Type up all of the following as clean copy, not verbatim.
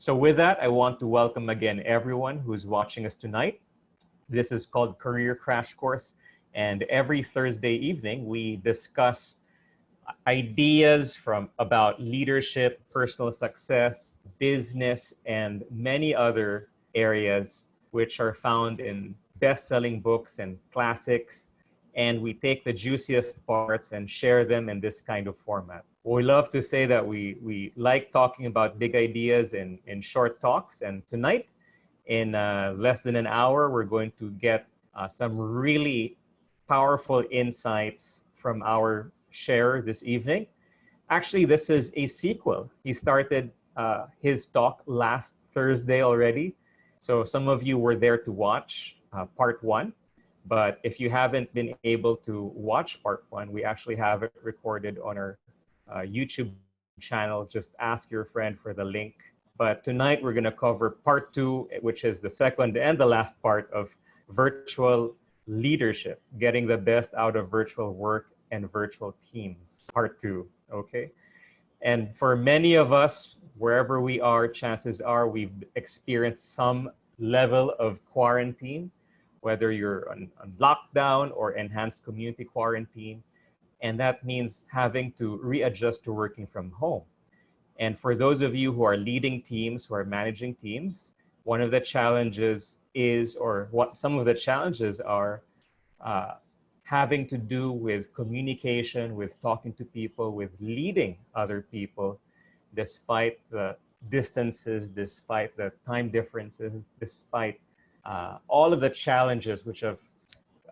So with that, I want to welcome again everyone who's watching us tonight. This is called Career Crash Course, and every Thursday evening we discuss ideas from about leadership, personal success, business, and many other areas which are found in best-selling books and classics. And we take the juiciest parts and share them in this kind of format. We love to say that we like talking about big ideas in short talks. And tonight, in less than an hour, we're going to get some really powerful insights from our share this evening. Actually, this is a sequel. He started his talk last Thursday already. So some of you were there to watch part one. But if you haven't been able to watch part one, we actually have it recorded on our YouTube channel. Just ask your friend for the link. But tonight we're going to cover part two, which is the second and the last part of virtual leadership, getting the best out of virtual work and virtual teams, part two, okay? And for many of us, wherever we are, chances are we've experienced some level of quarantine, whether you're on lockdown or enhanced community quarantine. And that means having to readjust to working from home. And for those of you who are leading teams, who are managing teams, one of the challenges is, or what some of the challenges are, having to do with communication, with talking to people, with leading other people, despite the distances, despite the time differences, despite all of the challenges which have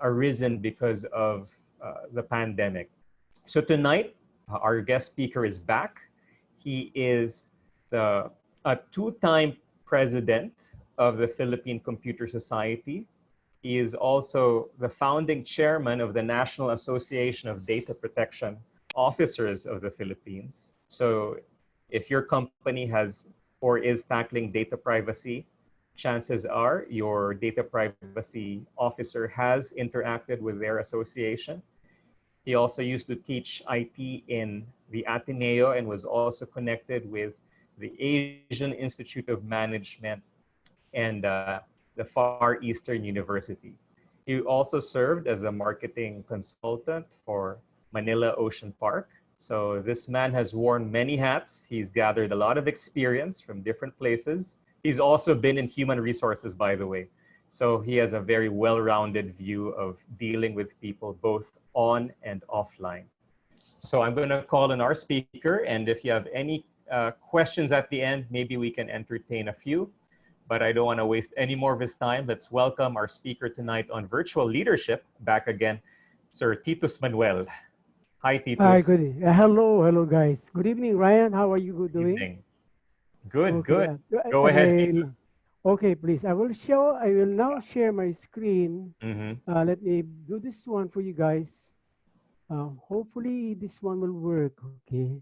arisen because of the pandemic. So tonight, our guest speaker is back. He is a two-time president of the Philippine Computer Society. He is also the founding chairman of the National Association of Data Protection Officers of the Philippines. So if your company has or is tackling data privacy, chances are your data privacy officer has interacted with their association. He also used to teach IT in the Ateneo and was also connected with the Asian Institute of Management and the Far Eastern University. He also served as a marketing consultant for Manila Ocean Park. So this man has worn many hats. He's gathered a lot of experience from different places. He's also been in human resources, by the way. So he has a very well-rounded view of dealing with people both on and offline. So I'm going to call on our speaker, and if you have any questions at the end, maybe we can entertain a few, but I don't want to waste any more of his time. Let's welcome our speaker tonight on virtual leadership, back again, Sir Titus Manuel. Hi, Titus. Hi, good. Hello, guys. Good evening, Ryan. How are you doing? Evening. Good, Okay. good. Go ahead, Titus. Okay, please. I will now share my screen. Mm-hmm. Let me do this one for you guys. Hopefully, this one will work. Okay.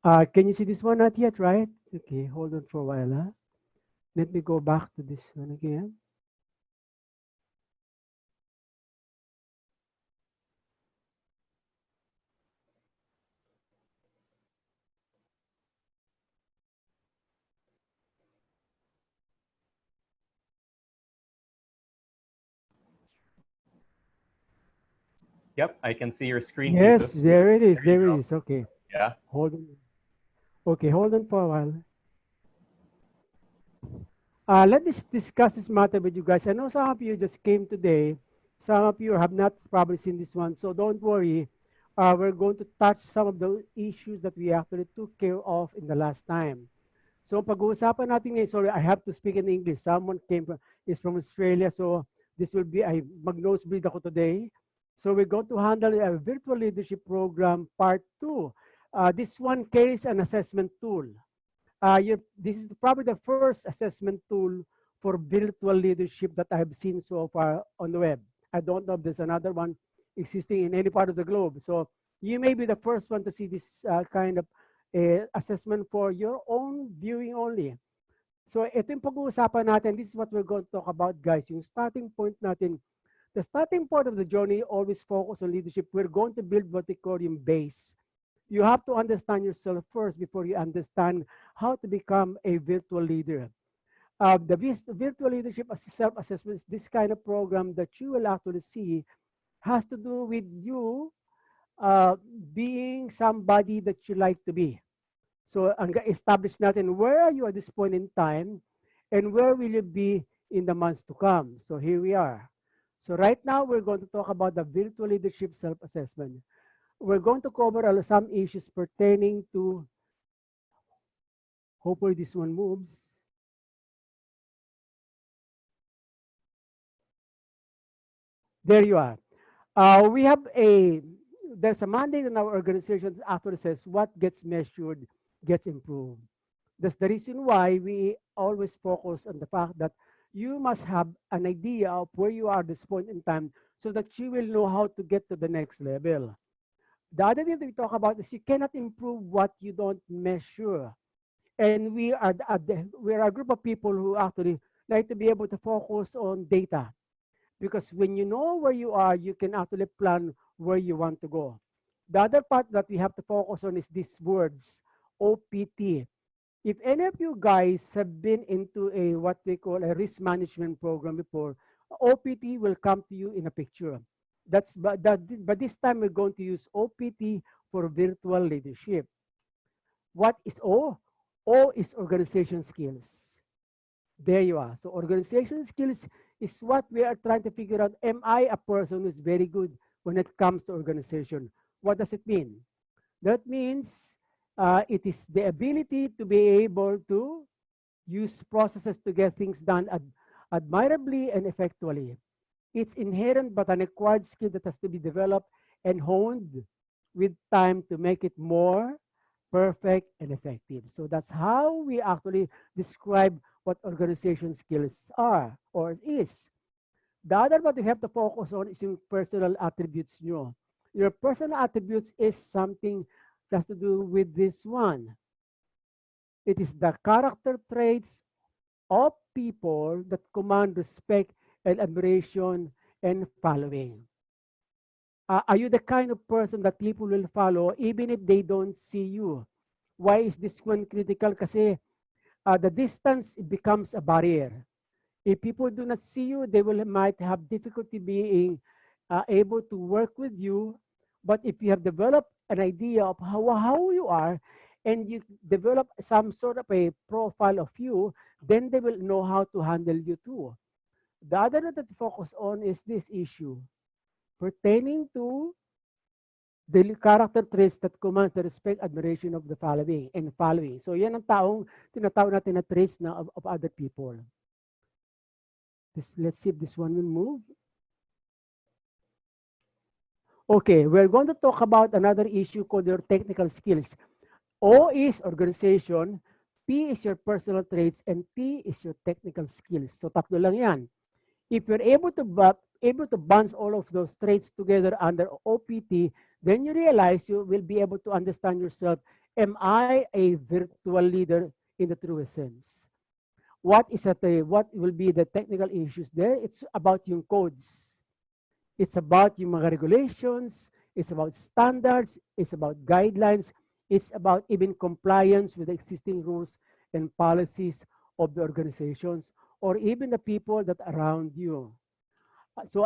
Can you see this one? Not yet, right? Okay. Hold on for a while. Huh? Let me go back to this one again. Yep, I can see your screen, Yes, Titus. there it is. There you There it go. is. Okay. Yeah. Hold on. Okay, hold on for a while. Let us discuss this matter with you guys. I know some of you just came today. Some of you have not probably seen this one, so don't worry. We're going to touch some of the issues that we actually took care of in the last time. So pag-uusapan natin ngayon, sorry, I have to speak in English. Someone is from Australia, so this will be, mag-nosebleed ako today. So we're going to handle a virtual leadership program part 2. This one case and assessment tool. This is probably the first assessment tool for virtual leadership that I have seen so far on the web. I don't know if there's another one existing in any part of the globe. So you may be the first one to see this kind of assessment for your own viewing only. So ito yung pag-uusapan natin. This is what we're going to talk about, guys. Yung starting point natin. The starting point of the journey always focus on leadership. We're going to build what we call yung base. You have to understand yourself first before you understand how to become a virtual leader. The virtual leadership self-assessment is this kind of program that you will actually see has to do with you uh, being somebody that you like to be. So, establish natin where are you at this point in time and where will you be in the months to come. So, here we are. So, right now, we're going to talk about the virtual leadership self-assessment. We're going to cover some issues pertaining to, hopefully this one moves. There you are. We have there's a mandate in our organization that actually says what gets measured gets improved. That's the reason why we always focus on the fact that you must have an idea of where you are at this point in time so that you will know how to get to the next level. The other thing that we talk about is you cannot improve what you don't measure. And we are a group of people who actually like to be able to focus on data. Because when you know where you are, you can actually plan where you want to go. The other part that we have to focus on is these words, OPT. If any of you guys have been into a what they call a risk management program before, OPT will come to you in a picture. But this time we're going to use OPT for virtual leadership. What is O? O is organization skills. There you are. So organization skills is what we are trying to figure out. Am I a person who's very good when it comes to organization? What does it mean? That means it is the ability to be able to use processes to get things done admirably and effectively. It's inherent but an acquired skill that has to be developed and honed with time to make it more perfect and effective. So that's how we actually describe what organization skills are or is. The other what you have to focus on is your personal attributes nyo. Your personal attributes is something that has to do with this one. It is the character traits of people that command respect and admiration and following. Are you the kind of person that people will follow even if they don't see you? Why is this one critical? Kasi the distance becomes a barrier. If people do not see you, they might have difficulty being able to work with you. But if you have developed an idea of how you are, and you develop some sort of a profile of you, then they will know how to handle you too. The other that we focus on is this issue pertaining to the character traits that commands the respect, admiration of the following and following. So yan ang taong tinatawag natin na traits of other people. Let's see if this one will move. Okay, we're going to talk about another issue called your technical skills. O is organization, P is your personal traits, and T is your technical skills. So tatlo lang yan. If you're able to bounce all of those traits together under OPT, then you realize you will be able to understand yourself. Am I a virtual leader in the truest sense? What will be the technical issues there? It's about yung codes. It's about yung mga regulations. It's about standards. It's about guidelines. It's about even compliance with the existing rules and policies of the organizations or even the people that are around you. So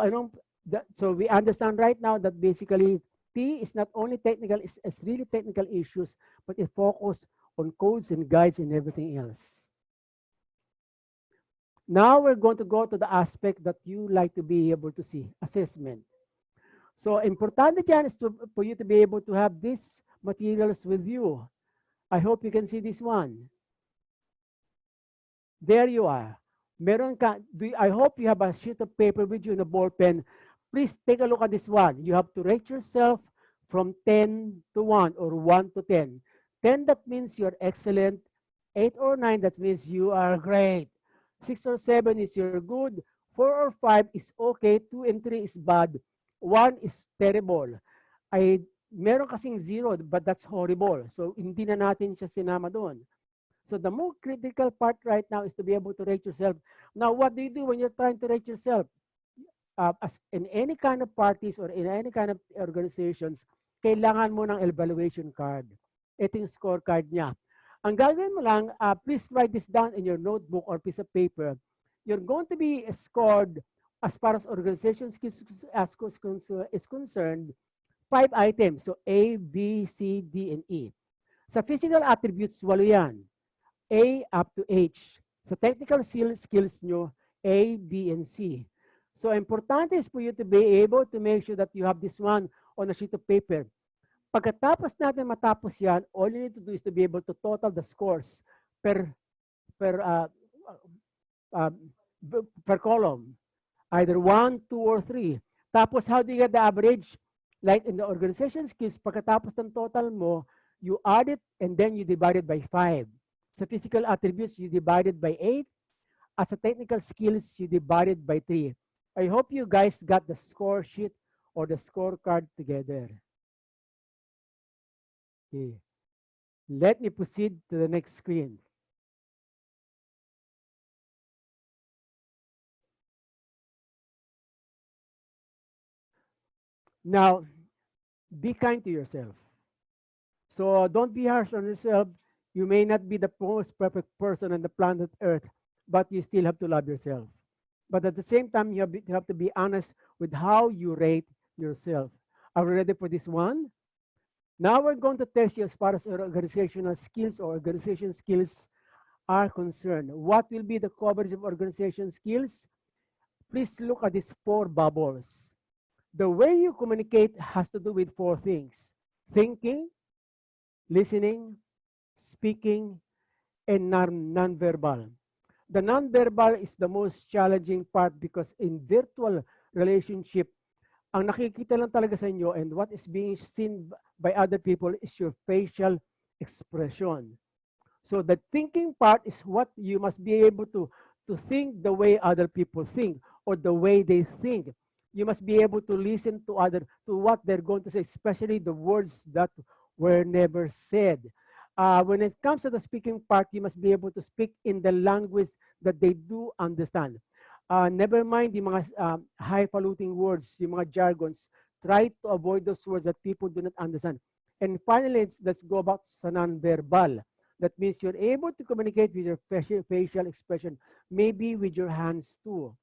so we understand right now that basically T is not only technical, it's really technical issues, but it focuses on codes and guides and everything else. Now we're going to go to the aspect that you like to be able to see, assessment. So importante dyan is for you to be able to have these materials with you. I hope you can see this one. There you are. I hope you have a sheet of paper with you and a ball pen. Please take a look at this one. You have to rate yourself from 10 to 1 or 1 to 10. 10, that means you're excellent. 8 or 9, that means you are great. 6 or 7 is you're good. 4 or 5 is okay. 2 and 3 is bad. 1 is terrible. Meron kasing 0, but that's horrible. So, hindi na natin siya sinama doon. So the more critical part right now is to be able to rate yourself. Now, what do you do when you're trying to rate yourself? As in any kind of parties or in any kind of organizations, kailangan mo ng evaluation card. Ito yung scorecard niya. Ang gagawin mo lang, please write this down in your notebook or piece of paper. You're going to be scored as far as organization skills is concerned, 5 items. So A, B, C, D, and E. Sa physical attributes, 8 yan. A up to H. Sa technical skills nyo, A, B, and C. So importante is for you to be able to make sure that you have this one on a sheet of paper. Pagkatapos natin matapos yan, all you need to do is to be able to total the scores per column. Either 1, 2, or 3. Tapos how do you get the average? Like in the organization skills, pagkatapos ng total mo, you add it and then you divide it by 5. Sa physical attributes, you divide it by 8. As a technical skills, you divide it by 3. I hope you guys got the score sheet or the scorecard together. Okay. Let me proceed to the next screen. Now, be kind to yourself. So don't be harsh on yourself. You may not be the most perfect person on the planet Earth, but you still have to love yourself. But at the same time, you have to be honest with how you rate yourself. Are we ready for this one? Now we're going to test you as far as your organizational skills or organization skills are concerned. What will be the coverage of organization skills? Please look at these 4 bubbles. The way you communicate has to do with 4 things: thinking, listening, speaking, and nonverbal. The nonverbal is the most challenging part because in virtual relationship, ang nakikita lang talaga sa inyo and what is being seen by other people is your facial expression. So the thinking part is what you must be able to think the way other people think or the way they think. You must be able to listen to what they're going to say, especially the words that were never said. When it comes to the speaking part, you must be able to speak in the language that they do understand. Never mind the mga highfalutin words, yung mga jargons. Try to avoid those words that people do not understand. And finally, let's go back to non-verbal. That means you're able to communicate with your facial expression, maybe with your hands too.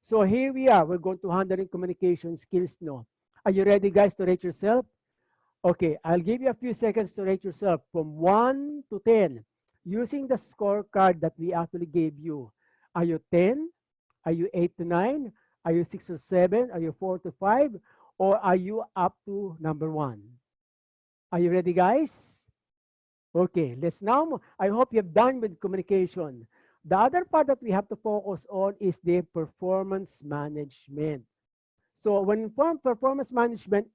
So here we are. We're going to handle communication skills now. Are you ready, guys, to rate yourself? Okay, I'll give you a few seconds to rate yourself from 1 to 10 using the scorecard that we actually gave you. Are you 10? Are you 8 to 9? Are you 6 or 7? Are you 4 to 5? Or are you up to number 1? Are you ready, guys? Okay, let's now, I hope you've done with communication. The other part that we have to focus on is the performance management. So when performance management,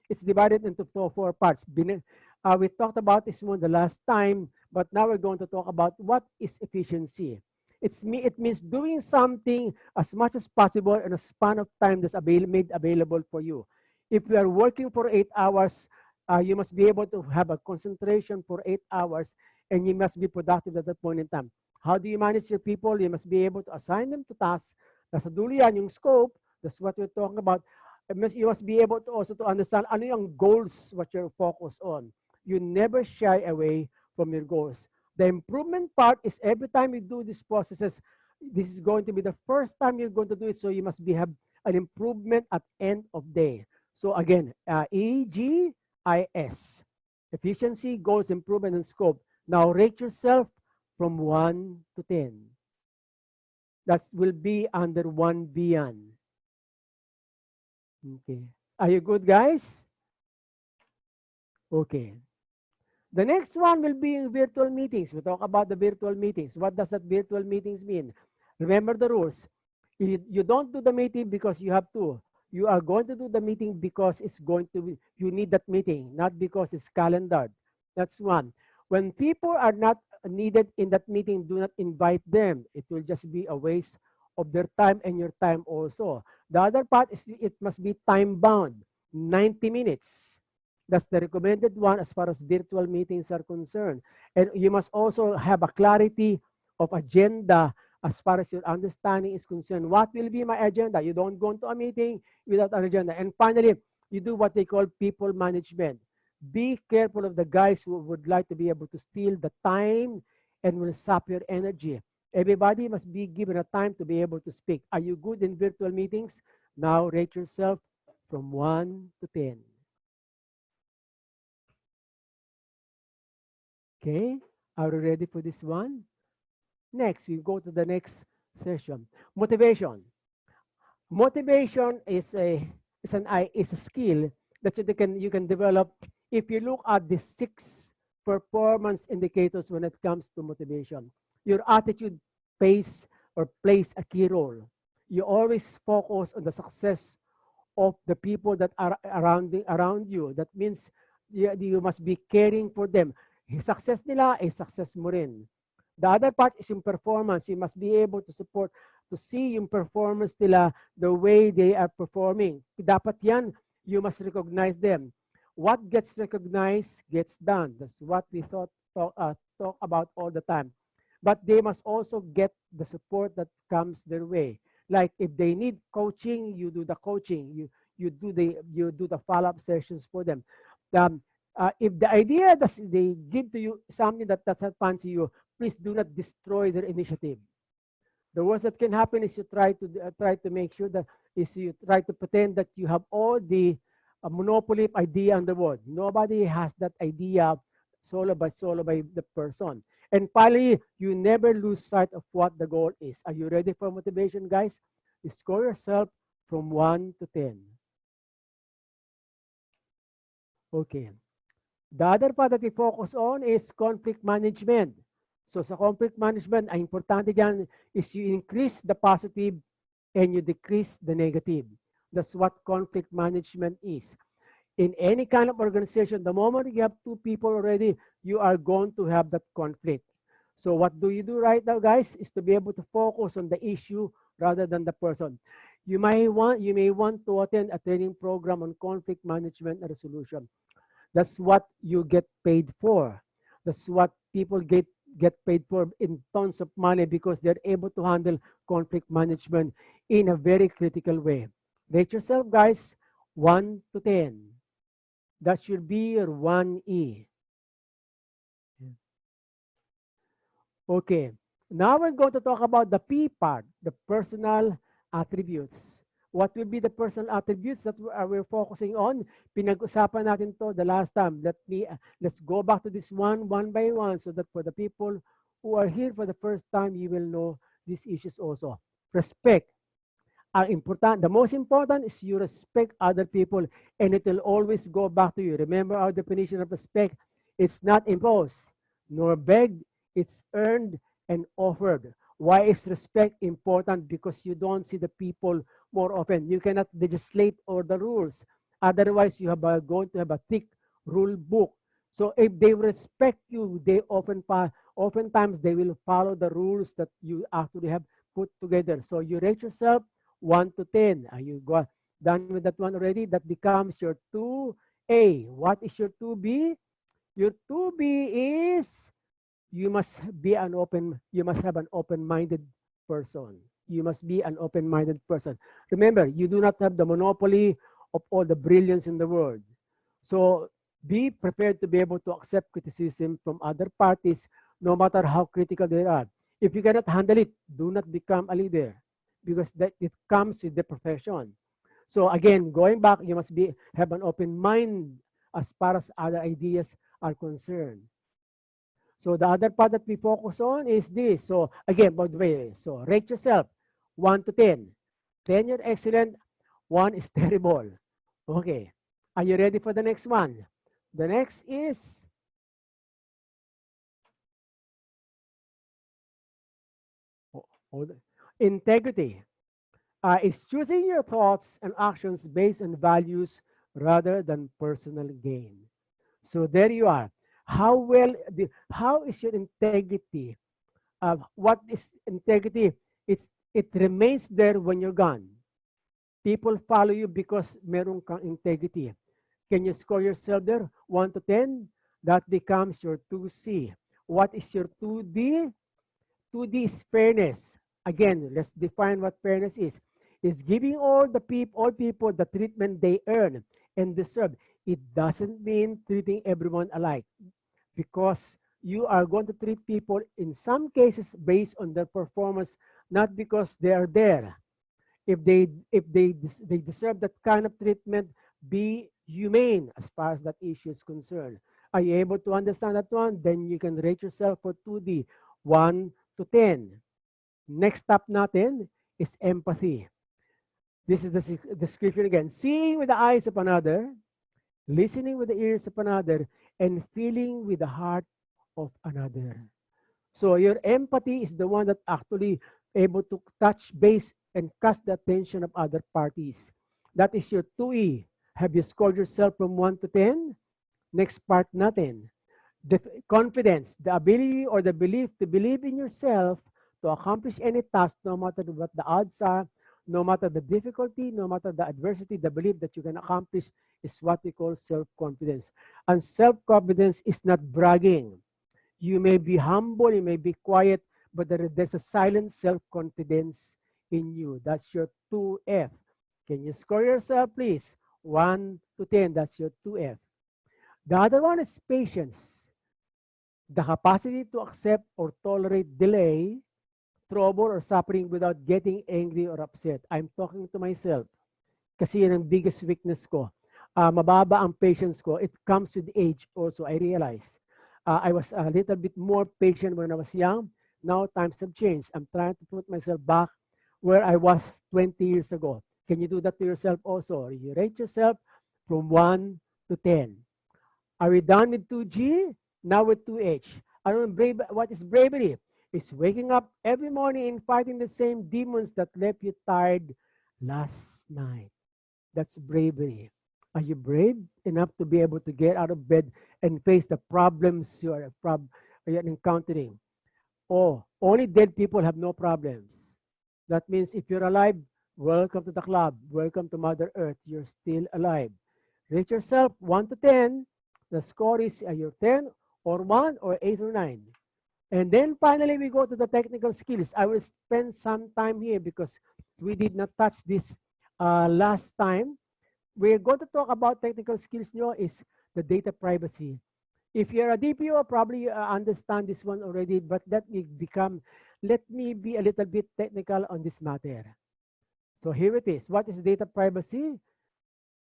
it's divided into 4 parts. We talked about this one the last time, but now we're going to talk about what is efficiency. It means doing something as much as possible in a span of time that's made available for you. If you are working for 8 hours, you must be able to have a concentration for 8 hours and you must be productive at that point in time. How do you manage your people? You must be able to assign them to tasks. Nasa dulo yan, yung scope, that's what we're talking about. You must be able to also to understand ano yung goals, what you're focused on. You never shy away from your goals. The improvement part is every time you do these processes, this is going to be the first time you're going to do it, so you must have an improvement at end of day. So again, EGIS, efficiency, goals, improvement, and scope. Now rate yourself from 1 to 10. That will be under 1B yan. Okay. Are you good, guys? Okay. The next one will be virtual meetings. We talk about the virtual meetings. What does that virtual meetings mean? Remember the rules. You don't do the meeting because you have to. You are going to do the meeting because it's going to be, you need that meeting, not because it's calendared. That's one. When people are not needed in that meeting, do not invite them. It will just be a waste of their time and your time also. The other part is it must be time bound, 90 minutes. That's the recommended one as far as virtual meetings are concerned. And you must also have a clarity of agenda as far as your understanding is concerned. What will be my agenda? You don't go into a meeting without an agenda. And finally, you do what they call people management. Be careful of the guys who would like to be able to steal the time and will sap your energy. Everybody must be given a time to be able to speak. Are you good in virtual meetings? Now rate yourself from 1 to 10. Okay, are you ready for this one? Next, we go to the next session. Motivation. Motivation is a skill that you can develop if you look at the 6 performance indicators when it comes to motivation. Your attitude plays a key role. You always focus on the success of the people that are around you. That means you must be caring for them. Success nila ay success mo rin. The other part is yung performance. You must be able to support, to see yung performance nila the way they are performing. Dapat yan, you must recognize them. What gets recognized gets done. That's what we talk about all the time. But they must also get the support that comes their way. Like if they need coaching, you do the coaching. You do the follow-up sessions for them. If the idea that they give to you something that doesn't fancy you, please do not destroy their initiative. The worst that can happen is you try to make sure that is you try to pretend that you have all the monopoly idea in the world. Nobody has that idea solo by the person. And finally, you never lose sight of what the goal is. Are you ready for motivation, guys? Score yourself from 1 to 10. Okay. The other part that we focus on is conflict management. So sa conflict management, ang importante dyan is you increase the positive and you decrease the negative. That's what conflict management is. In any kind of organization, the moment you have 2 people already, you are going to have that conflict. So what do you do right now, guys, is to be able to focus on the issue rather than the person. You may want to attend a training program on conflict management and resolution. That's what you get paid for. That's what people get paid for in tons of money because they're able to handle conflict management in a very critical way. Rate yourself, guys, 1 to 10. That should be your 1E. Okay, now we're going to talk about the P part, the personal attributes. What will be the personal attributes that we're focusing on? Pinag-usapan natin to the last time. Let's go back to this one by one so that for the people who are here for the first time, you will know these issues also. Respect. The most important is you respect other people and it will always go back to you. Remember our definition of respect. It's not imposed nor begged. It's earned and offered. Why is respect important? Because you don't see the people more often. You cannot legislate all the rules. Otherwise, you are going to have a thick rule book. So if they respect you, they oftentimes they will follow the rules that you actually have put together. So you rate yourself 1 to 10. Are you done with that one already? That becomes your 2A. What is your 2B? Your 2B is you must have an open-minded person. You must be an open-minded person. Remember, you do not have the monopoly of all the brilliance in the world. So be prepared to be able to accept criticism from other parties, no matter how critical they are. If you cannot handle it, do not become a leader because it comes with the profession. So again, going back, you must have an open mind as far as other ideas are concerned. So the other part that we focus on is this. So again, by the way, so rate yourself 1 to 10. 10, you're excellent. 1 is terrible. Okay. Are you ready for the next one? The next is integrity. It's choosing your thoughts and actions based on values rather than personal gain. So there you are. How is your integrity? What is integrity? It remains there when you're gone. People follow you because meron kang integrity. Can you score yourself there? 1 to 10? That becomes your 2C. What is your 2D? 2D is fairness. Again, let's define what fairness is. It's giving all people the treatment they earn and deserve, It doesn't mean treating everyone alike, because you are going to treat people in some cases based on their performance, not because they are there. If they deserve that kind of treatment, be humane as far as that issue is concerned. Are you able to understand that one? Then you can rate yourself for 2D, 1 to 10. Next step natin is empathy. This is the description again. Seeing with the eyes of another, listening with the ears of another, and feeling with the heart of another. So your empathy is the one that actually able to touch base and catch the attention of other parties. That is your 2E. Have you scored yourself from 1 to 10? Next part natin. The confidence, the ability or the belief to believe in yourself to accomplish any task, no matter what the odds are, no matter the difficulty, no matter the adversity, the belief that you can accomplish is what we call self-confidence. And self-confidence is not bragging. You may be humble, you may be quiet, but there's a silent self-confidence in you. That's your 2F. Can you score yourself, please? 1 to 10, that's your 2F. The other one is patience. The capacity to accept or tolerate delay, trouble, or suffering without getting angry or upset. I'm talking to myself. Kasi yan ang biggest weakness ko. Mababa ang patience ko. It comes with age also, I realize. I was a little bit more patient when I was young. Now times have changed. I'm trying to put myself back where I was 20 years ago. Can you do that to yourself also? You rate yourself from 1 to 10. Are we done with 2G? Now with 2H. What is bravery? It's waking up every morning and fighting the same demons that left you tired last night. That's bravery. Are you brave enough to be able to get out of bed and face the problems you're encountering? Oh, only dead people have no problems. That means if you're alive, welcome to the club. Welcome to Mother Earth. You're still alive. Rate yourself 1 to 10. The score is you're 10 or 1 or 8 or 9. And then finally, we go to the technical skills. I will spend some time here because we did not touch this last time. We're going to talk about technical skills nyo is the data privacy. If you're a DPO, probably understand this one already, but let me be a little bit technical on this matter. So here it is. What is data privacy?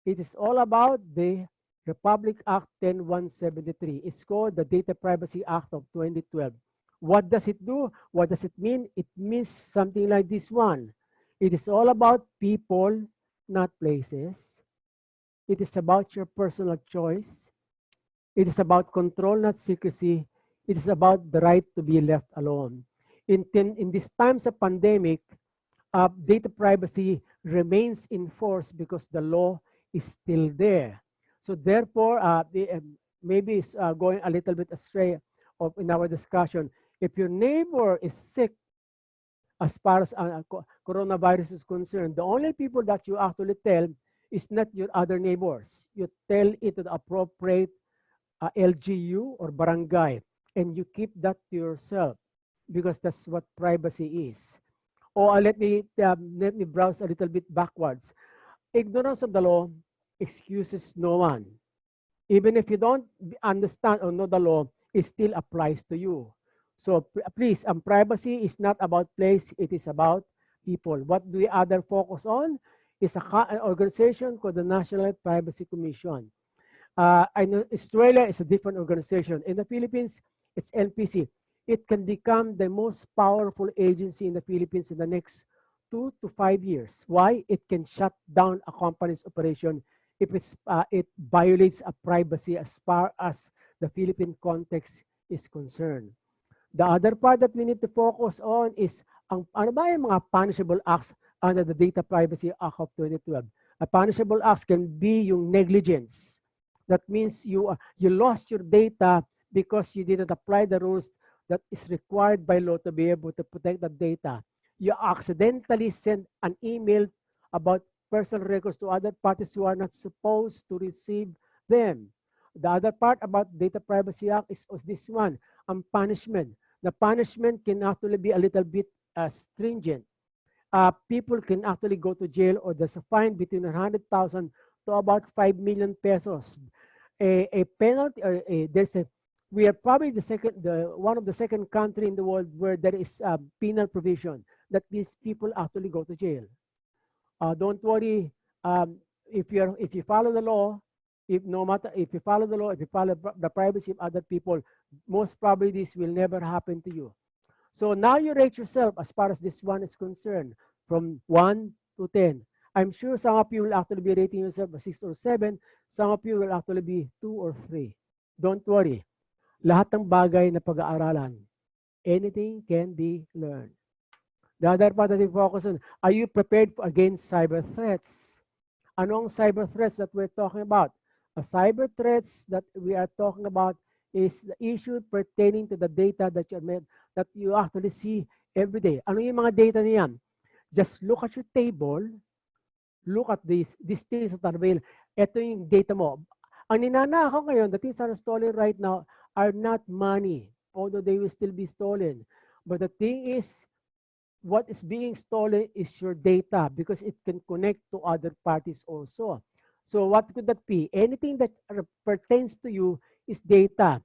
It is all about the Republic Act 10173. It's called the Data Privacy Act of 2012. What does it do? What does it mean? It means something like this one. It is all about people, not places. It is about your personal choice. It is about control, not secrecy. It is about the right to be left alone. In these times of pandemic, data privacy remains in force because the law is still there. So therefore, maybe it's going a little bit astray in our discussion. If your neighbor is sick, as far as coronavirus is concerned, the only people that you actually tell is not your other neighbors. You tell it to the appropriate LGU or barangay, and you keep that to yourself because that's what privacy is. Or let me browse a little bit backwards. Ignorance of the law excuses no one. Even if you don't understand or know the law, it still applies to you. So please, privacy is not about place, it is about people. What do we other focus on? Is an organization called the National Privacy Commission. I know Australia is a different organization. In the Philippines, it's NPC. It can become the most powerful agency in the Philippines in the next 2 to 5 years. Why? It can shut down a company's operation if it violates a privacy as far as the Philippine context is concerned. The other part that we need to focus on is ano ba yung mga punishable acts under the Data Privacy Act of 2012. A punishable acts can be yung negligence. That means you lost your data because you didn't apply the rules that is required by law to be able to protect the data. You accidentally sent an email about personal records to other parties who are not supposed to receive them. The other part about Data Privacy Act is this one, punishment. The punishment can actually be a little bit stringent. People can actually go to jail or there's a fine between 100,000 to about 5 million pesos. A penalty, or we are probably one of the second country in the world where there is a penal provision that these people actually go to jail. Don't worry, if you follow the law, if no matter if you follow the law, if you follow the privacy of other people, most probably this will never happen to you. So now you rate yourself as far as this one is concerned from 1 to 10. I'm sure some of you will actually be rating yourself a 6 or 7. Some of you will actually be 2 or 3. Don't worry. Lahat ng bagay na pag-aaralan, anything can be learned. The other part that we focus on, are you prepared against cyber threats? Anong cyber threats that we're talking about? A cyber threats that we are talking about is the issue pertaining to the data that you actually see every day. Ano yung mga data niyan? Just look at your table, look at these things that are available. Ito yung data mo. Ang ninanakaw ngayon, the things that are stolen right now are not money, although they will still be stolen. But the thing is, what is being stolen is your data because it can connect to other parties also. So what could that be? Anything that pertains to you is data.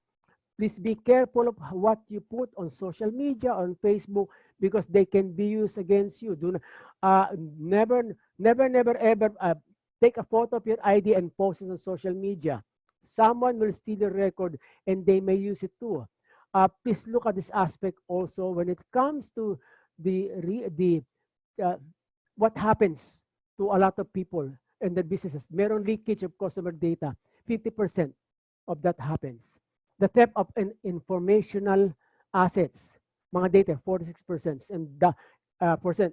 Please be careful of what you put on social media, on Facebook, because they can be used against you. Never, ever take a photo of your ID and post it on social media. Someone will steal your record and they may use it too. Please look at this aspect also when it comes to what happens to a lot of people and the businesses. Meron leakage of customer data. 50% of that happens. The theft of informational assets, mga data, 46%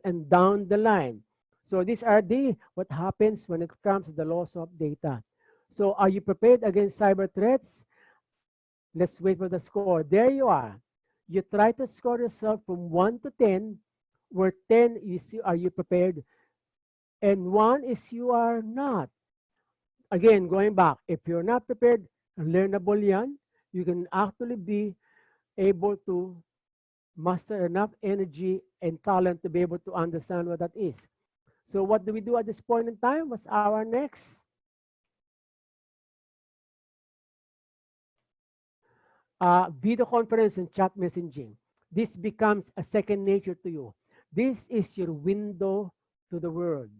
and down the line. So these are what happens when it comes to the loss of data. So are you prepared against cyber threats? Let's wait for the score. There you are. You try to score yourself from 1 to 10, where 10 is are you prepared, and 1 is you are not. Again, going back, if you're not prepared, learnable yan. You can actually be able to muster enough energy and talent to be able to understand what that is. So what do we do at this point in time? What's our next? Video conference and chat messaging. This becomes a second nature to you. This is your window to the world.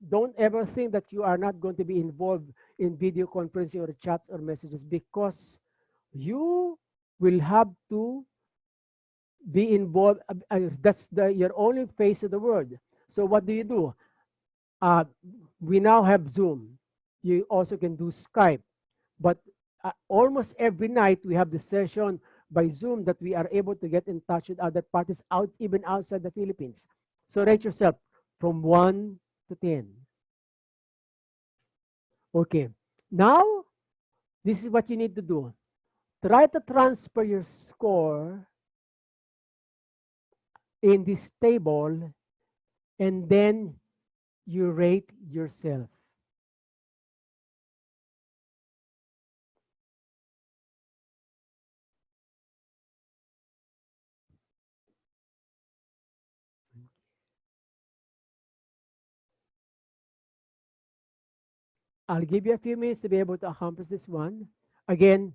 Don't ever think that you are not going to be involved in video conferencing or chats or messages, because you will have to be involved. That's your only face of the world. So what do? We now have Zoom. You also can do Skype. But almost every night we have the session by Zoom that we are able to get in touch with other parties even outside the Philippines. So rate yourself from 1 to 10. Okay. Now, this is what you need to do. Try to transfer your score in this table, and then you rate yourself. I'll give you a few minutes to be able to accomplish this one. Again,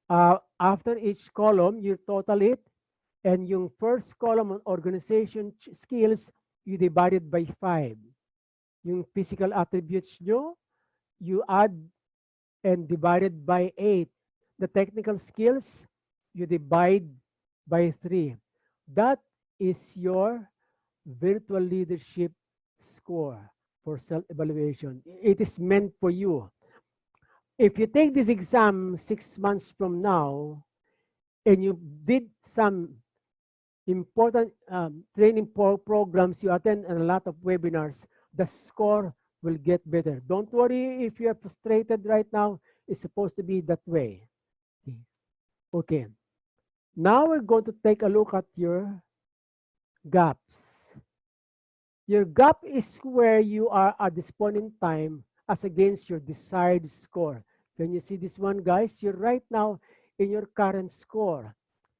after each column, you total it. And yung first column on organization skills, you divide it by 5. Yung physical attributes nyo, you add and divide it by 8. The technical skills, you divide by 3. That is your virtual leadership score for self-evaluation. It is meant for you. If you take this exam 6 months from now, and you did some important training programs, you attend a lot of webinars, the score will get better. Don't worry if you're frustrated right now. It's supposed to be that way. Okay. Now we're going to take a look at your gaps. Your gap is where you are at this point in time as against your desired score. Can you see this one, guys? You're right now in your current score.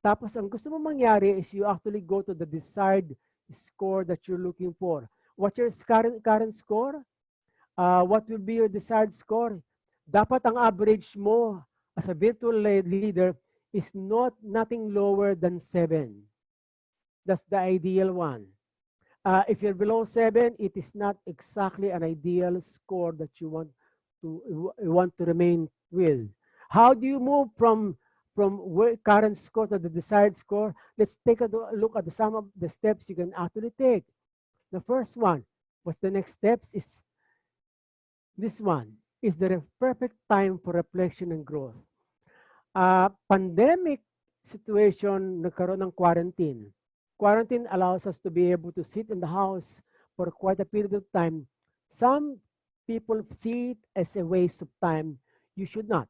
Tapos, ang gusto mo mangyari is you actually go to the desired score that you're looking for. What's your current score? What will be your desired score? Dapat ang average mo as a virtual leader is nothing lower than 7. That's the ideal one. If you're below 7, it is not exactly an ideal score that you want to remain with. How do you move from current score to the desired score? Let's take a look at some of the steps you can actually take. The first one, what's the next steps is this one. Is there a perfect time for reflection and growth? Pandemic situation, nagkaroon ng quarantine. Quarantine allows us to be able to sit in the house for quite a period of time. Some people see it as a waste of time. You should not,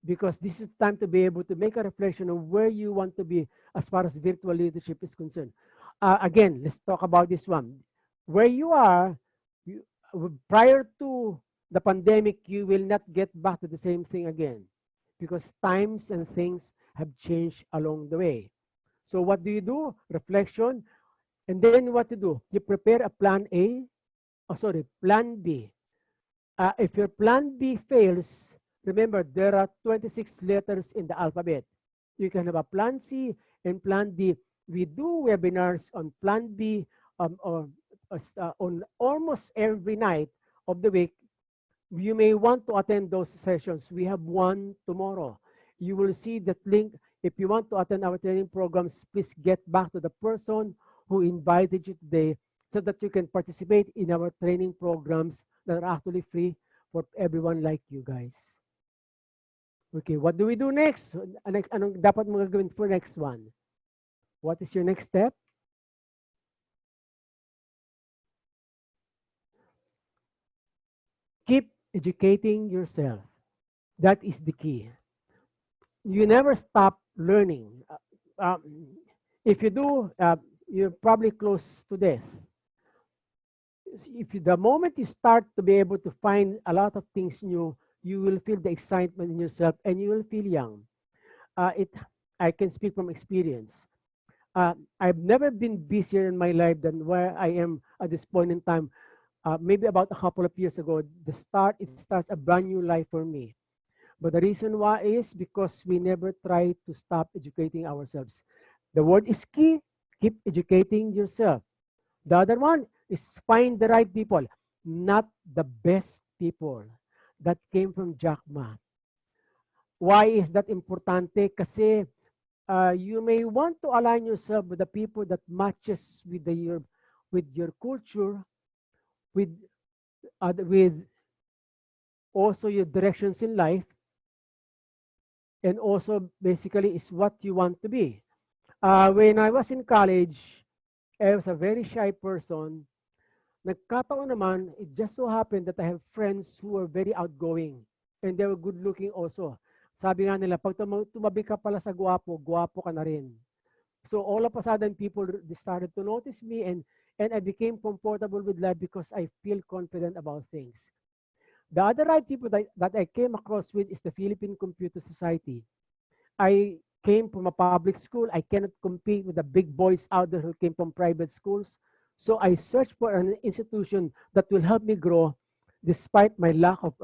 because this is time to be able to make a reflection of where you want to be as far as virtual leadership is concerned. Again, let's talk about this one. Where you are, you, prior to the pandemic, you will not get back to the same thing again, because times and things have changed along the way. So what do you do? Reflection. And then what to do? You prepare a plan A, plan B. If your plan B fails, remember, there are 26 letters in the alphabet. You can have a plan C and plan D. We do webinars on plan B on almost every night of the week. You may want to attend those sessions. We have one tomorrow. You will see that link. If you want to attend our training programs, please get back to the person who invited you today so that you can participate in our training programs that are actually free for everyone like you guys. Okay, what do we do next? Anong dapat mo gagawin for next one? What is your next step? Keep educating yourself. That is the key. You never stop learning. If you do, you're probably close to death. The moment you start to be able to find a lot of things new, you will feel the excitement in yourself and you will feel young. I can speak from experience. I've never been busier in my life than where I am at this point in time. Maybe about a couple of years ago, it starts a brand new life for me. But the reason why is because we never try to stop educating ourselves. The word is key. Keep educating yourself. The other one is find the right people, not the best people. That came from Jack Ma. Why is that importante? Kasi you may want to align yourself with the people that matches with your culture, with also your directions in life, and also basically is what you want to be. When I was in college, I was a very shy person. Nagkataon naman, it just so happened that I have friends who were very outgoing and they were good looking also. Sabi nga nila, pag tumabi ka pala sa guwapo, guwapo ka na rin. So all of a sudden, people started to notice me and I became comfortable with life because I feel confident about things. The other right people that I came across with is the Philippine Computer Society. I came from a public school. I cannot compete with the big boys out there who came from private schools. So I searched for an institution that will help me grow despite my lack of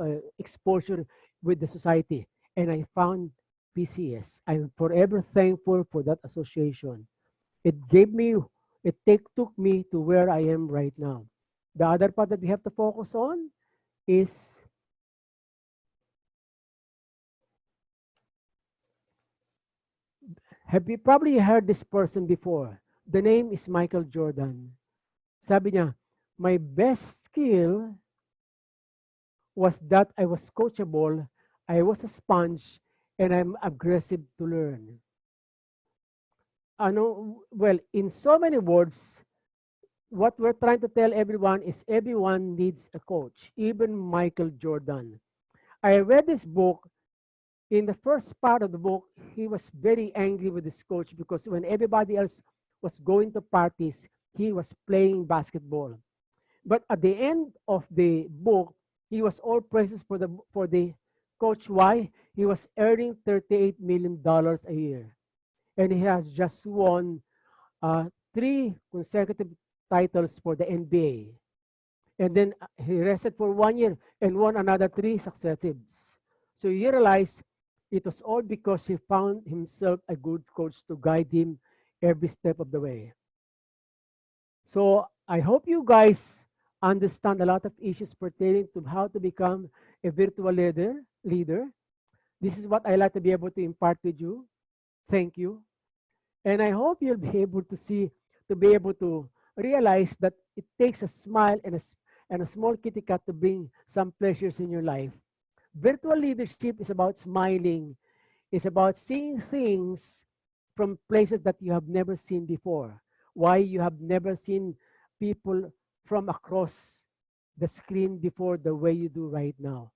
exposure with the society. And I found PCS. I'm forever thankful for that association. It took me to where I am right now. The other part that we have to focus on is have you probably heard this person before? The name is Michael Jordan. Sabi niya, my best skill was that I was coachable, I was a sponge, and I'm aggressive to learn. Well, in so many words, what we're trying to tell everyone is everyone needs a coach, even Michael Jordan. I read this book. In the first part of the book, he was very angry with his coach because when everybody else was going to parties, he was playing basketball. But at the end of the book, he was all praises for the coach. Why? He was earning $38 million a year. And he has just won 3 consecutive titles for the NBA. And then he rested for 1 year and won another 3 successives. So you realize it was all because he found himself a good coach to guide him every step of the way. So I hope you guys understand a lot of issues pertaining to how to become a virtual leader. This is what I like to be able to impart with you. Thank you. And I hope you'll be able to see, to be able to realize that it takes a smile and a small kitty cat to bring some pleasures in your life. Virtual leadership is about smiling, it's about seeing things from places that you have never seen before. Why you have never seen people from across the screen before the way you do right now.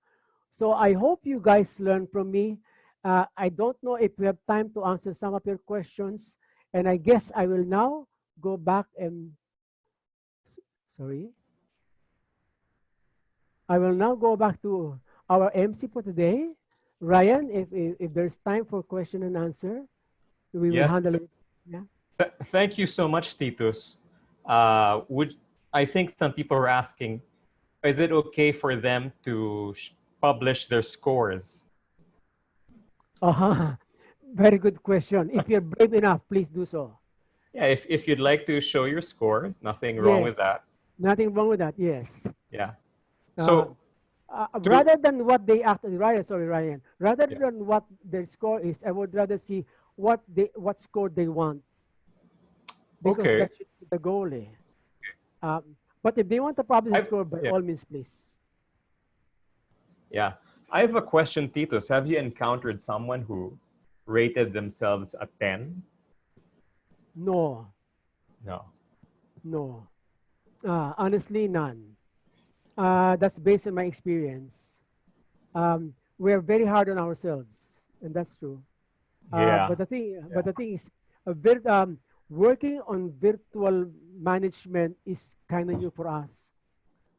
So I hope you guys learn from me. I don't know if we have time to answer some of your questions. And I guess I will now go back and, sorry, I will now go back to our MC for today. Ryan, if there's time for question and answer, we will Yes. handle it. Yeah. Thank you so much, Titus. Would I think some people were asking, is it okay for them to publish their scores? Uh-huh. Very good question. If you're brave enough, please do so. Yeah, if you'd like to show your score, nothing wrong with Yes. that. Nothing wrong with that. Yes. Yeah. Uh, So through rather than what they actually, Ryan, sorry, Ryan, rather yeah. than what their score is, I would rather see what score they want, because Okay. that should be the goal. But if they want to publish the I've score, by yeah. all means, please. Yeah. I have a question, Titus. Have you encountered someone who rated themselves a 10? No, No. no. Honestly, none. That's based on my experience. We're very hard on ourselves, and that's true. Yeah. But the thing is, working on virtual management is kind of new for us.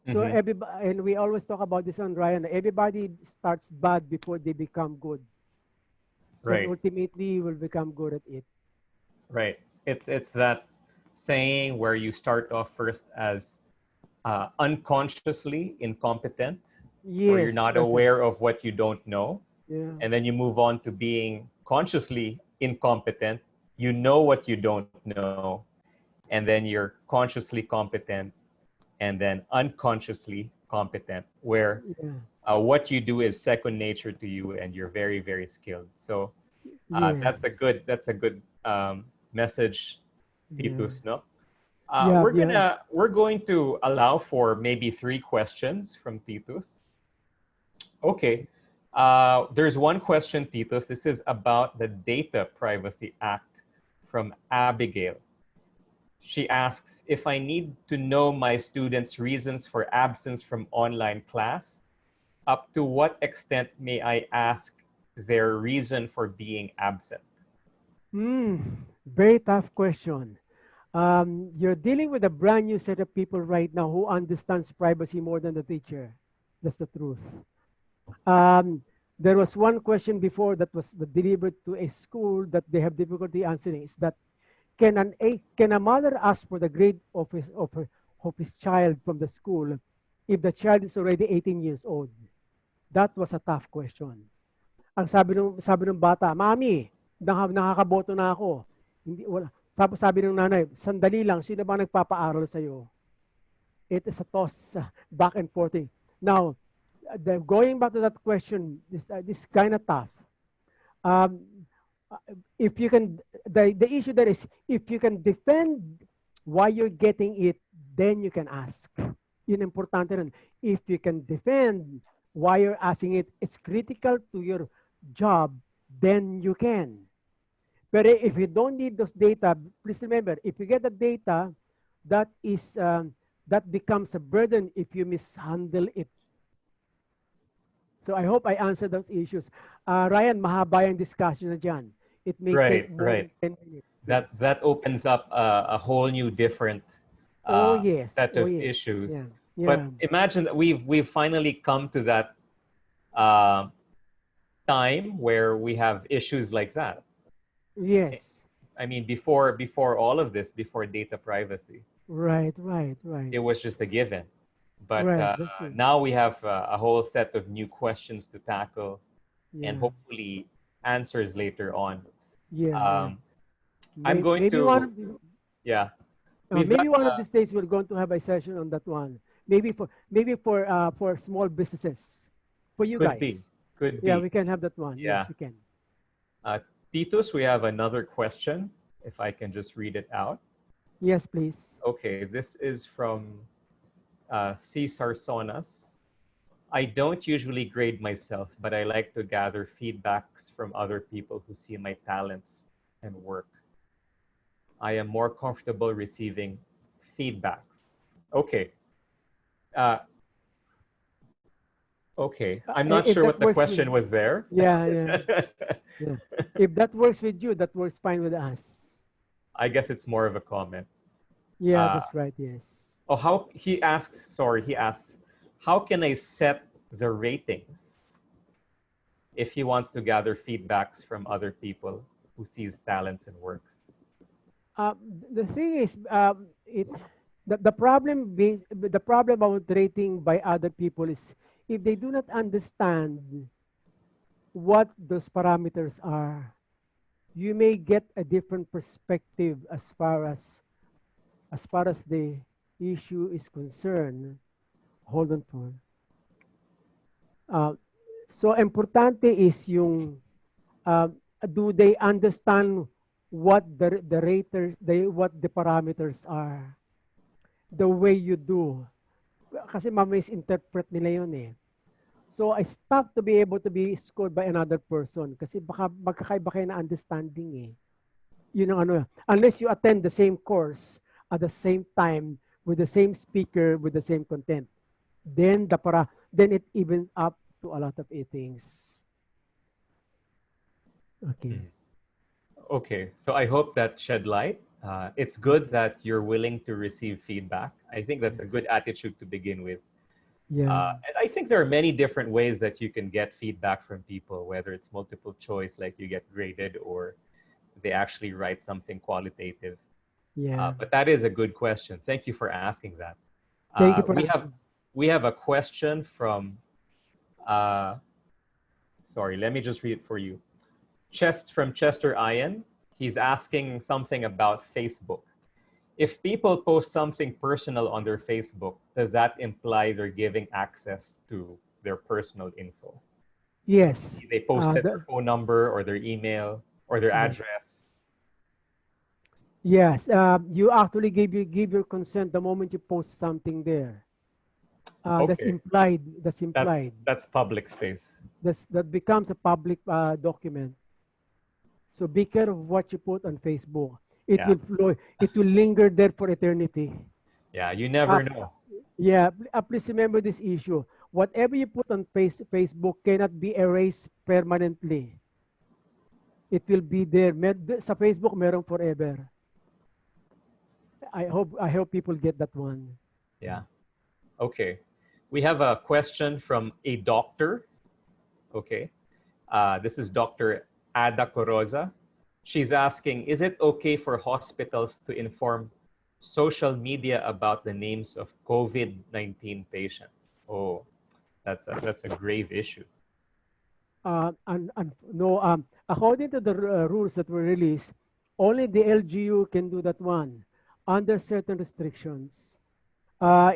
So Mm-hmm. everybody, and we always talk about this on Ryan. Everybody starts bad before they become good, and Right. ultimately will become good at it. Right. It's that saying where you start off first as unconsciously incompetent, where you're Yes, not perfect. aware of what you don't know, Yeah, and then you move on to being consciously incompetent. You know what you don't know, and then you're consciously competent, and then unconsciously competent, where yeah, what you do is second nature to you, and you're very, very skilled. So yes, that's a good message, yeah, Titus. No, yeah, yeah. we're going to allow for maybe three questions from Titus. Okay. There's one question, Titus. This is about the Data Privacy Act from Abigail. She asks, if I need to know my students' reasons for absence from online class, up to what extent may I ask their reason for being absent? Very tough question. You're dealing with a brand new set of people right now who understands privacy more than the teacher. That's the truth. Um, there was one question before that was delivered to a school that they have difficulty answering. Is that can a mother ask for the grade of his child from the school if the child is already 18 years old? That was a tough question. Ang sabi ng bata, "Mami, nakakaboto na ako." Hindi wala. Tapos sabi ng nanay, "Sandali lang, sino ba nagpapaaral sa iyo?" It is a toss, back and forth. Now, going back to that question, this kind of tough. Um, if you can, the issue there is if you can defend why you're getting it, then you can ask. Yun importante rin. If you can defend why you're asking it, it's critical to your job, then you can. But if you don't need those data, please remember, if you get the data, that is that becomes a burden if you mishandle it. So I hope I answered those issues. Ryan, mahaba yung discussion na dyan. It may take Right, more right. than 10 minutes. Yes. That opens up a whole new different Oh, yes. set Oh, of yes. issues. Yeah. But Yeah. imagine that we've finally come to that uh, time where we have issues like that. Yes. I mean, before all of this, before data privacy, Right, right, right. it was just a given. But Right, that's true. now we have a whole set of new questions to tackle and Yeah, hopefully answers later on. yeah, yeah. Um, I'm going Maybe one to, of the, yeah, we've got, maybe one of these days we're going to have a session on that one. Maybe for small businesses, for you could be, guys. could Yeah, be, we can have that one. Yes, yeah. we can. Titus, we have another question, if I can just read it out. Yes, please. Okay, this is from Cesar Sonas. I don't usually grade myself, but I like to gather feedbacks from other people who see my talents and work. I am more comfortable receiving feedbacks. Okay. Uh, okay. I'm not If sure that what the works with, question was there. yeah, yeah, yeah. If that works with you, that works fine with us. I guess it's more of a comment. Yeah, Uh, that's right. Yes. oh, how he asks, sorry, he asks, how can I set the ratings if he wants to gather feedbacks from other people who sees talents and works? Uh, the thing is, the problem about rating by other people is if they do not understand what those parameters are, you may get a different perspective as far as the issue is concerned. Hold on for. Uh, so importante is yung uh, do they understand what the raters what the parameters are the way you do kasi ma-misinterpret nila yun eh. So I stop to be able to be scored by another person kasi baka magkakaiba kayo na understanding eh. Yun ang ano, unless you attend the same course at the same time with the same speaker with the same content. Then it evens up to a lot of things. Okay. Mm. Okay, so I hope that shed light. It's good that you're willing to receive feedback. I think that's a good attitude to begin with. Yeah. And I think there are many different ways that you can get feedback from people, whether it's multiple choice, like you get graded, or they actually write something qualitative. Yeah. But that is a good question. Thank you for asking that. Thank you for We have asking. a question from. Uh, sorry, let me just read it for you. Chester Ian. He's asking something about Facebook. If people post something personal on their Facebook, does that imply they're giving access to their personal info? Yes. They posted their The, phone number or their email or their yeah. address. Yes. You actually give your consent the moment you post something there. That's Okay, implied. That's implied. that's public space. That becomes a public document. So be careful of what you put on Facebook. It Yeah, will flow. It will linger there for eternity. yeah. You Uh, never know. yeah. Please remember this issue. Whatever you put on Facebook cannot be erased permanently. It will be there. Sa Facebook, meron forever. I hope people get that one. Yeah. Okay. We have a question from a doctor. Okay. This is Dr. Ada Coroza. She's asking, is it okay for hospitals to inform social media about the names of COVID-19 patients? Oh, that's a grave issue. And no, according to the rules that were released, only the LGU can do that one under certain restrictions. Uh,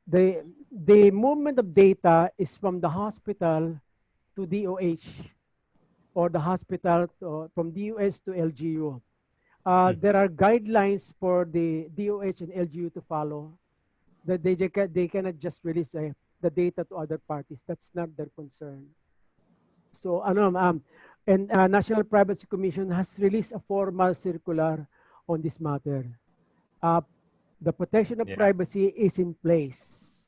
the movement of data is from the hospital to DOH or the hospital from DOH to LGU. There are guidelines for the DOH and LGU to follow. That they cannot just release the data to other parties. That's not their concern. So and National Privacy Commission has released a formal circular on this matter. Uh, the protection of Yeah. privacy is in place.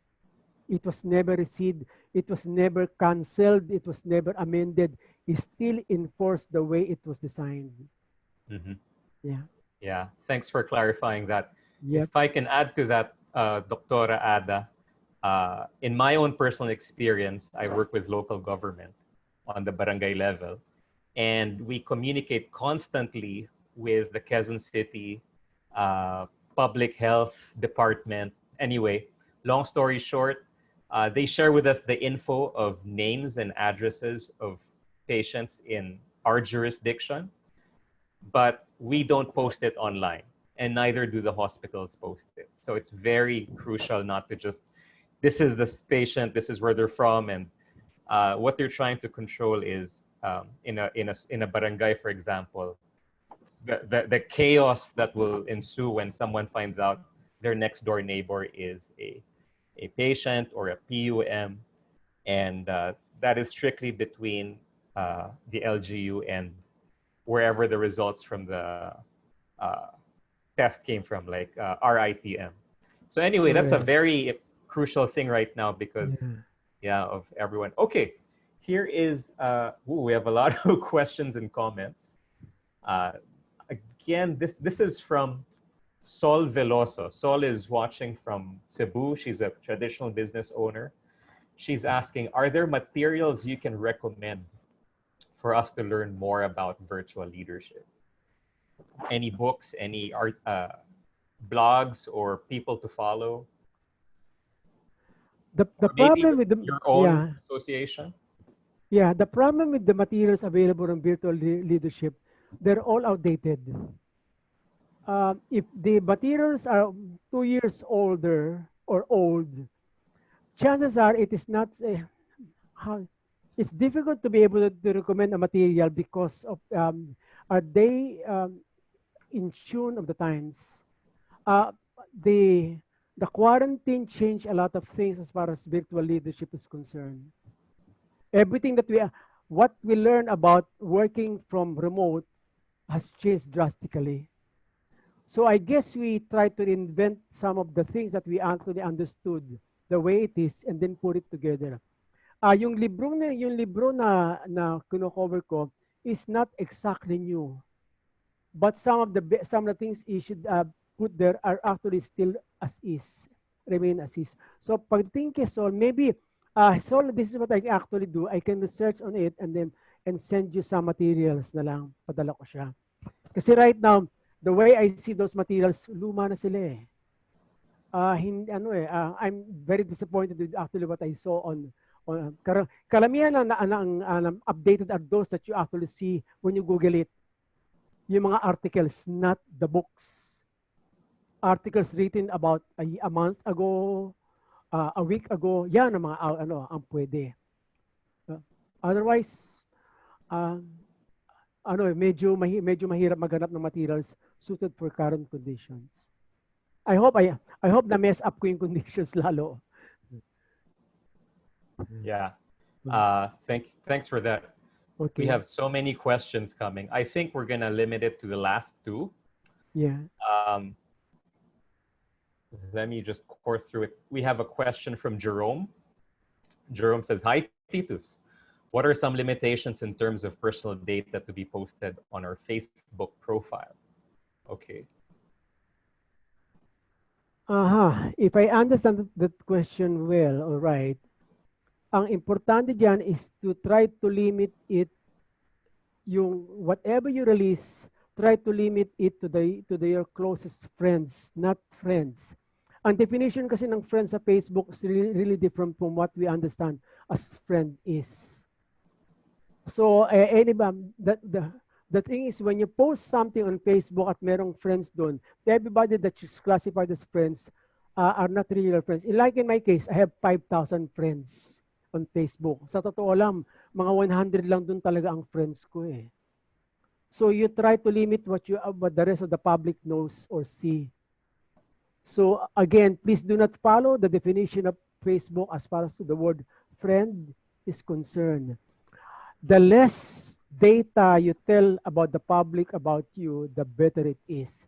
It was never received. It was never canceled. It was never amended. It's still enforced the way it was designed. Hmm. Yeah. Yeah. Thanks for clarifying that. If Yep. I can add to that, Dr. Ada, in my own personal experience, I work with local government on the barangay level, and we communicate constantly with the Quezon City Public Health Department. Anyway, Long story short, they share with us the info of names and addresses of patients in our jurisdiction, but we don't post it online, and neither do the hospitals post it. So it's very crucial not to just, this is this patient, this is where they're from, and what they're trying to control is in a barangay, for example, the chaos that will ensue when someone finds out their next door neighbor is a patient or a PUM, and that is strictly between the LGU and wherever the results from the uh, test came from, like RITM. So anyway, that's a Correct. very crucial thing right now because, Yeah. yeah, of everyone. Okay, here is, we have a lot of questions and comments. Uh, Again, this is from Sol Veloso. Sol is watching from Cebu. She's a traditional business owner. She's asking, are there materials you can recommend for us to learn more about virtual leadership? Any books, any art, blogs, or people to follow, The or maybe problem with the your own yeah, association? yeah, the problem with the materials available in virtual leadership, they're all outdated. If the materials are 2 years older or old, chances are it is not how it's difficult to be able to recommend a material because of are they in tune of the times. Uh, the the quarantine changed a lot of things as far as virtual leadership is concerned. Everything that what we learn about working from remote has changed drastically. So I guess we try to invent some of the things that we actually understood the way it is and then put it together. Yung libro na kino-cover ko is not exactly new, but some of the things you should put there are actually still as is, remain as is. So pagdating kay Sol, maybe Sol, this is what I actually do. I can research on it and send you some materials na lang. Padala ko siya. Kasi right now, the way I see those materials, luma na sila eh. I'm very disappointed with actually what I saw on karamihan ang updated are those that you actually see when you Google it. Yung mga articles, not the books. Articles written about a month ago, a week ago, yan ang mga ang pwede. Otherwise, medyo mahirap maghanap ng materials suited for current conditions. I hope na mess up ko yung conditions lalo. Yeah. Thanks for that. Okay. We have so many questions coming. I think we're gonna limit it to the last two. Yeah. Let me just course through it. We have a question from Jerome. Jerome says, "Hi, Titus. What are some limitations in terms of personal data to be posted on our Facebook profile?" Okay. If I understand that question well, all right. Ang importante diyan is to try to limit it, yung whatever you release, try to limit it to your closest friends, not friends. Ang definition kasi ng friends sa Facebook is really different from what we understand as friend is. So the thing is, when you post something on Facebook at merong friends doon, everybody that you classified as friends are not real friends. Like in my case, I have 5,000 friends on Facebook. Sa totoo lang, mga 100 lang doon talaga ang friends ko eh. So you try to limit what the rest of the public knows or see. So again, please do not follow the definition of Facebook as far as the word friend is concerned. The less data you tell about the public about you, the better it is.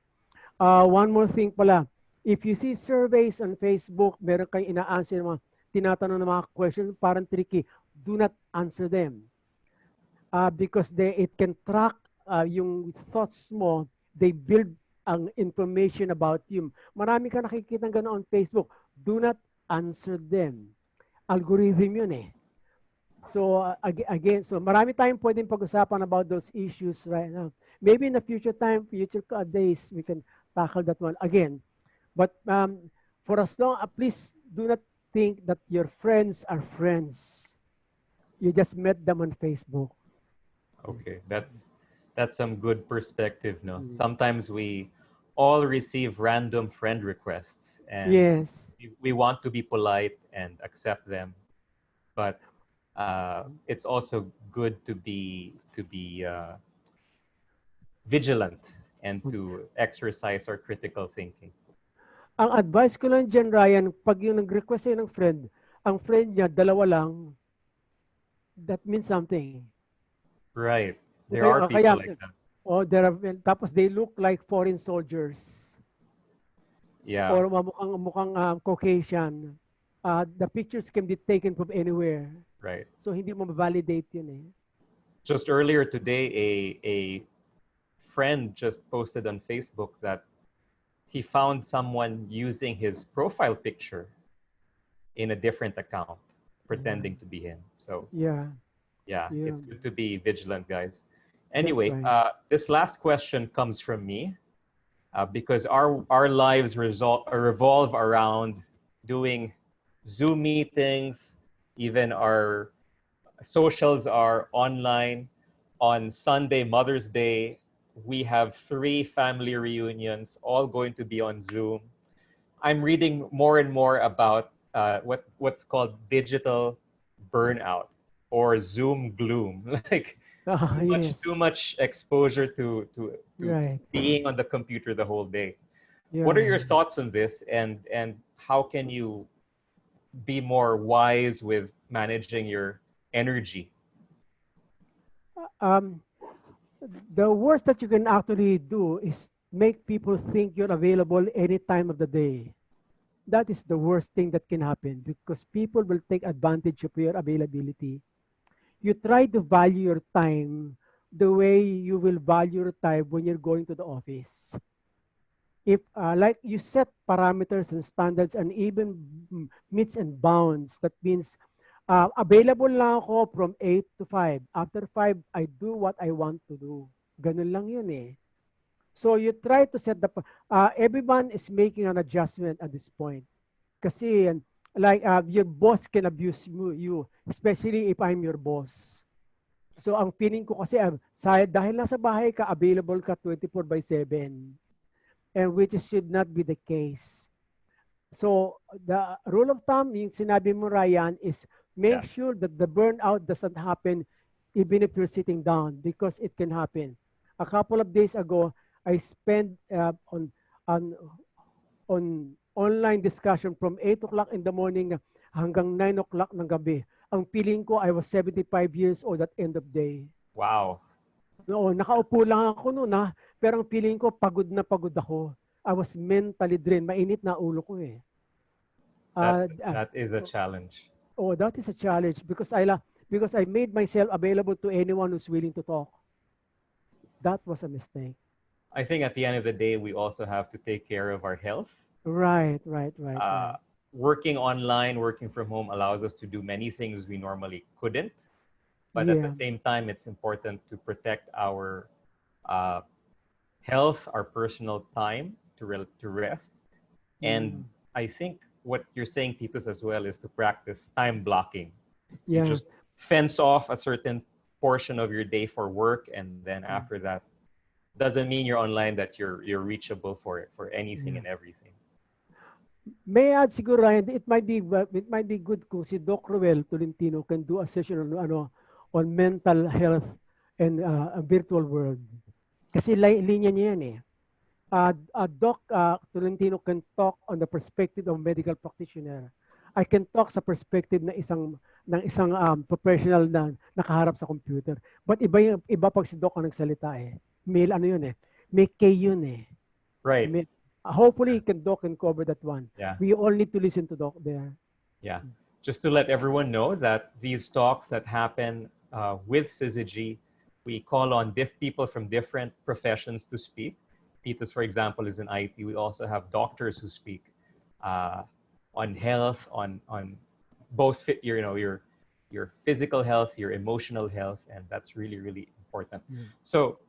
One more thing pala, if you see surveys on Facebook, meron kayong ina-answer mga tinatanong ng mga questions, parang tricky, do not answer them. Because it can track yung thoughts mo, they build ang information about you. Marami ka nakikita gano'n on Facebook, do not answer them. Algorithm yun eh. So again, so marami tayong pwedeng pag-usapan about those issues right now. Maybe in the future days, we can tackle that one again. But For as long, please do not think that your friends are friends. You just met them on Facebook. Okay, that's some good perspective, no? Mm. Sometimes we all receive random friend requests and Yes. we want to be polite and accept them, but it's also good to be vigilant and to exercise our critical thinking. Ang advice ko lang dyan, Ryan, pag yung nag-request sa'yo ng friend, ang friend niya, dalawa lang, that means something. Right. O There kaya, are o kaya people like that. there are, tapos they look like foreign soldiers Yeah, or mukhang Caucasian. The pictures can be taken from anywhere. right. So, hindi mo ma-validate yun eh. Just earlier today, a friend just posted on Facebook that he found someone using his profile picture in a different account, Yeah. pretending to be him. So Yeah. yeah, Yeah. it's good to be vigilant, guys. That's Anyway, right. this last question comes from me because our lives revolve around doing Zoom meetings. Even our socials are online. On Sunday, Mother's Day, we have 3 family reunions, all going to be on Zoom. I'm reading more and more about what's called digital burnout or Zoom gloom, like too Yes. much exposure to Right. being on the computer the whole day. What are Yeah. your thoughts on this, and how can you be more wise with managing your energy? Um, the worst that you can actually do is make people think you're available any time of the day. That is the worst thing that can happen because people will take advantage of your availability. You try to value your time the way you will value your time when you're going to the office. If like you set parameters and standards and even meets and bounds, that means available lang ako from 8 to 5. After 5, I do what I want to do. Ganun lang yun eh. So you try to set the, everyone is making an adjustment at this point. Kasi like your boss can abuse you, especially if I'm your boss. So ang feeling ko kasi dahil nasa bahay ka, available ka 24/7. And which should not be the case. So the rule of thumb, yung sinabi mo Ryan, is Yeah. make sure that the burnout doesn't happen even if you're sitting down because it can happen. A couple of days ago, I spent on on online discussion from 8 o'clock in the morning hanggang 9 o'clock ng gabi. Ang feeling ko, I was 75 years old at end of day. Wow. Oo, nakaupo lang ako noon ha, pero ang feeling ko pagod na pagod ako. I was mentally drained. Mainit na ulo ko eh. That Uh, uh, that is a challenge. oh, that is a challenge because I made myself available to anyone who's willing to talk. That was a mistake. I think at the end of the day, we also have to take care of our health. Right, right, right, Uh, right. Working online, working from home allows us to do many things we normally couldn't. But at the Yeah. same time, it's important to protect our uh, health, our personal time to rest. And Mm. I think what you're saying, Titus, as well, is to practice time blocking. You Yeah. just fence off a certain portion of your day for work, and then Mm. after that, doesn't mean you're online that you're reachable for anything Yeah. and everything. May I add siguro Ryan, it might be good kung si Doc Ruel Tolentino can do a session on on mental health and a virtual world. Kasi linya niya yan eh. Doc Tolentino can talk on the perspective of medical practitioner. I can talk sa perspective ng isang professional na nakaharap sa computer. But iba pag si Doc ang nagsalita eh. Male ano yun eh. May K yun eh. Right. Hopefully Doc can cover that one. Yeah. We all need to listen to Doc there. Yeah. Just to let everyone know that these talks that happen with Syzygy, we call on people from different professions to speak. Titus, for example, is in IT. We also have doctors who speak uh, on health, on both your physical health, your emotional health, and that's really really important. Yeah. So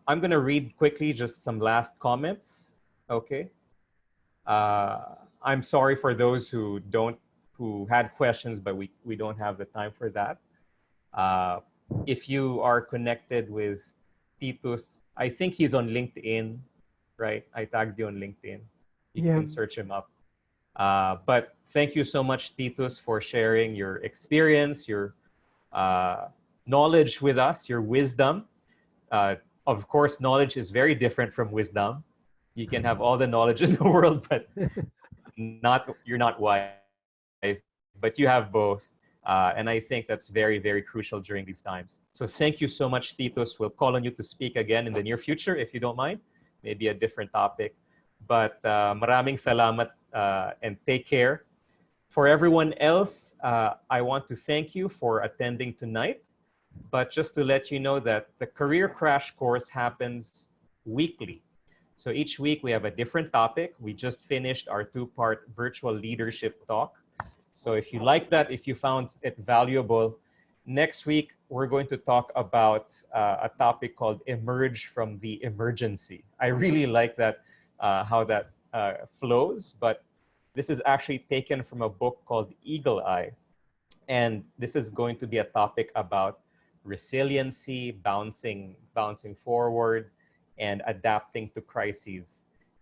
I'm gonna read quickly just some last comments. Okay. Uh, I'm sorry for those who had questions, but we don't have the time for that. Uh, if you are connected with Titus, I think he's on LinkedIn, right? I tagged you on LinkedIn. You can Yeah. search him up. But thank you so much, Titus, for sharing your experience, your uh, knowledge with us, your wisdom. Uh, of course, knowledge is very different from wisdom. You can have all the knowledge in the world, but you're not wise, but you have both. And I think that's very, very crucial during these times. So thank you so much, Titus. We'll call on you to speak again in the near future, if you don't mind. Maybe a different topic. But maraming salamat and take care. For everyone else, I want to thank you for attending tonight. But just to let you know that the Career Crash Course happens weekly. So each week we have a different topic. We just finished our two-part virtual leadership talk. So if you like that, if you found it valuable, next week we're going to talk about a topic called Emerge from the Emergency. I really like that, how that flows, but this is actually taken from a book called Eagle Eye. And this is going to be a topic about resiliency, bouncing forward, and adapting to crises.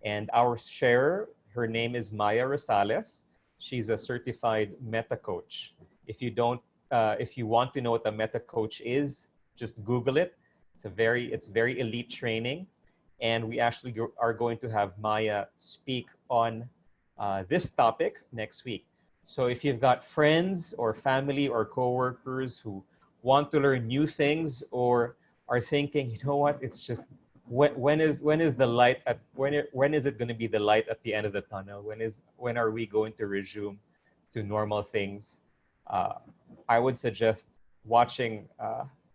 And our sharer, her name is Maya Rosales. She's a certified meta coach. If you want to know what a meta coach is, just Google it. It's very elite training, and we actually are going to have Maya speak on this topic next week. So if you've got friends or family or coworkers who want to learn new things or are thinking, you know what, it's just when is the light at when is it going to be the light at the end of the tunnel? When are we going to resume to normal things? Uh, I would suggest watching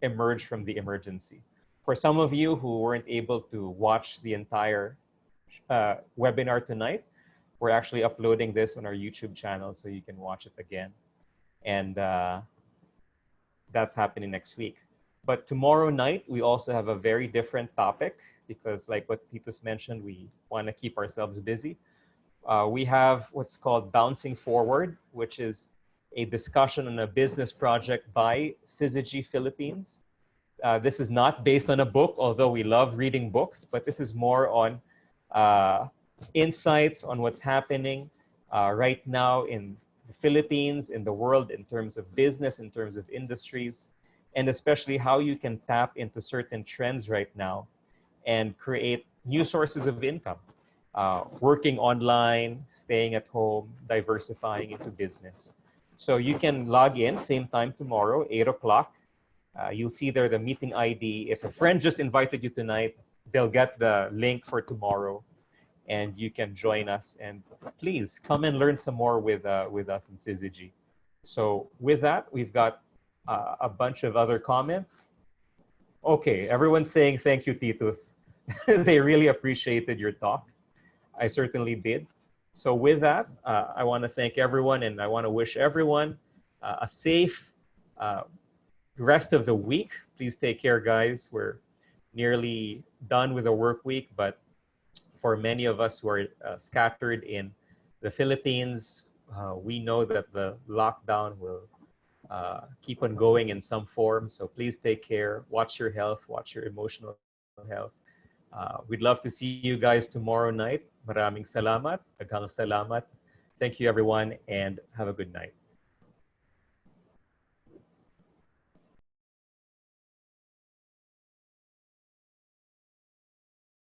Emerge from the Emergency. For some of you who weren't able to watch the entire webinar tonight, we're actually uploading this on our YouTube channel so you can watch it again. And that's happening next week. But tomorrow night, we also have a very different topic because, like what Titus mentioned, we want to keep ourselves busy. We have what's called Bouncing Forward, which is a discussion on a business project by Syzygy Philippines. This is not based on a book, although we love reading books, but this is more on insights on what's happening right now in the Philippines, in the world, in terms of business, in terms of industries, and especially how you can tap into certain trends right now and create new sources of income. Working online, staying at home, diversifying into business. So you can log in same time tomorrow, 8 o'clock. You'll see there the meeting ID. If a friend just invited you tonight, they'll get the link for tomorrow and you can join us. And please come and learn some more with us in Syzygy. So with that, we've got a bunch of other comments. Okay, everyone's saying thank you, Titus. They really appreciated your talk. I certainly did. So with that, I want to thank everyone and I want to wish everyone a safe rest of the week. Please take care, guys. We're nearly done with the work week, but for many of us who are scattered in the Philippines, we know that the lockdown will keep on going in some form. So please take care, watch your health, watch your emotional health. We'd love to see you guys tomorrow night. Maraming salamat, daghang salamat. Thank you, everyone, and have a good night.